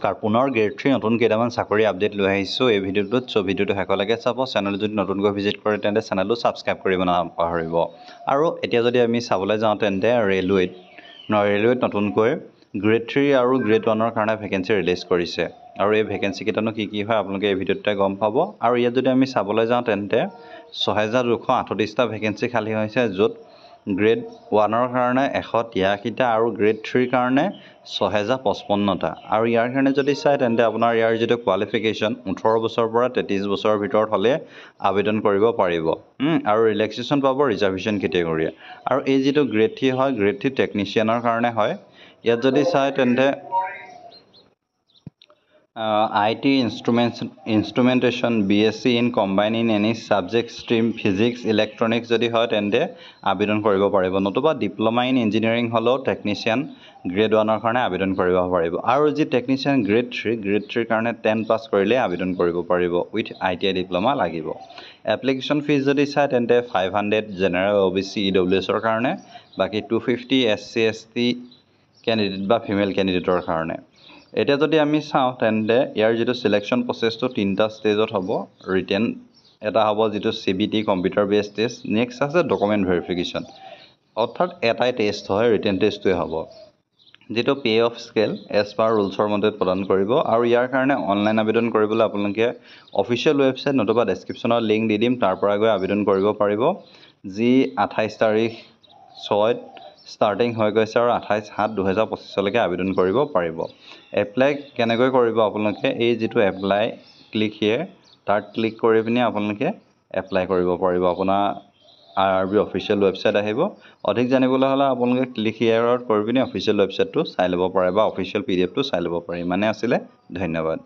নমস্কাৰ পুনৰ গ্ৰেড 3 নতুন কেইটামান চাকৰি আপডেট লৈ আহিছোঁ এই ভিডিঅ'টোত সো ভিডিঅ'টো শেষলৈকে চাব চেনেল যদি নতুনকৈ ভিজিট কৰে তেন্তে চেনেলটো ছাবস্ক্ৰাইব কৰিব নাপাহৰিব আৰু এতিয়া যদি আমি চাবলৈ যাওঁ তেন্তে ৰেলৱেত নতুনকৈ গ্ৰেড 3 আৰু গ্ৰেড 1 ৰ কাৰণে ভেকেন্সি ৰিলিজ কৰিছে আৰু এই ভেকেন্সি কেইটানো কি হয় আপোনালোকে এই ভিডিঅ'টোতে গম পাব আৰু ইয়াত যদি আমি চাবলৈ যাওঁ তেন্তে 6238টা ভেকেন্সি খালী হৈছে য'ত গ্ৰেড 1 ৰ কাৰণে 183টা আৰু গ্ৰেড 3 কাৰণে 6055টা আৰু ইয়াৰ কাৰণে যদি চাই তেন্তে আপোনাৰ ইয়াৰ যেটো কোৱালিফিকেশন 18 বছৰৰ পৰা 33 বছৰৰ ভিতৰত হলে আবেদন কৰিব পাৰিব আৰু ৰিলেক্সেশন পাব ৰিজাৰ্ভেশন কেটেগৰী আৰু এই যেটো গ্ৰেড 3 হয় গ্ৰেড 3 টেকনিশিয়ানৰ কাৰণে হয় ইয়াত যদি চাই তেন্তে IT instrumentation BSc in combine in any subject stream physics electronics যদি হয় তেন্তে আবেদন কৰিব পাৰিব নতুবা ডিপ্লোমা ইন ইঞ্জিনিয়াৰিং হলো টেকনিশিয়ান গ্ৰেড 1 ৰ কাৰণে আবেদন কৰিব পাৰিব আৰু যি টেকনিশিয়ান গ্ৰেড 3 কাৰণে 10 পাস কৰিলে আবেদন কৰিব পাৰিব উইথ ITI ডিপ্লোমা লাগিব এপ্লিকেশন ফিজ যদি চাই তেন্তে 500 জেনাৰেল OBC EWS ৰ কাৰণে বাকি 250 SC ST ক্যান্ডিডেট বা ফিমেল ক্যান্ডিডেটৰ কাৰণে এটা যদি আমি চাও তেন্তে ইয়াৰ যেটো সিলেকশন প্ৰসেসটো তিনটা ষ্টেজত হ'ব ৰিটেন এটা হ'ব যেটো CBT computer based test next আছে ডকুমেন্ট ভেৰিফিকেশন অৰ্থাৎ এটাই টেষ্ট হয় ৰিটেন টেষ্টটোই হ'ব যেটো pay of scale as per ৰুলছৰ মতে প্ৰদান কৰিব আৰু ইয়াৰ কাৰণে অনলাইন আবেদন কৰিবলৈ আপোনালোকে অফিচিয়েল ৱেবসাইট নতুবা ডেসক্ৰিপচনৰ লিংক দি দিম তাৰ পৰা গৈ আবেদন কৰিব পাৰিব যি 28 তাৰিখ 6 স্টাৰ্টিং হৈ গৈছে আৰু 28/7/2025 লৈকে আবেদন কৰিব পাৰিব এপ্লাই কেনেকৈ কৰিব আপোনালোকে এই যেটো এপ্লাই ক্লিক হিয়াৰ তাত ক্লিক কৰি পিনে আপোনালোকে এপ্লাই কৰিব পাৰিব আপোনাৰ RRB অফিচিয়েল ৱেবসাইট আহিব অধিক জানিবলৈ হলে আপোনালোকে ক্লিক হিয়াৰত কৰি পিনে অফিচিয়েল ৱেবসাইটটো চাই ল'ব পাৰে বা অফিচিয়েল PDF টো চাই ল'ব পাৰে মানে আছিল ধন্যবাদ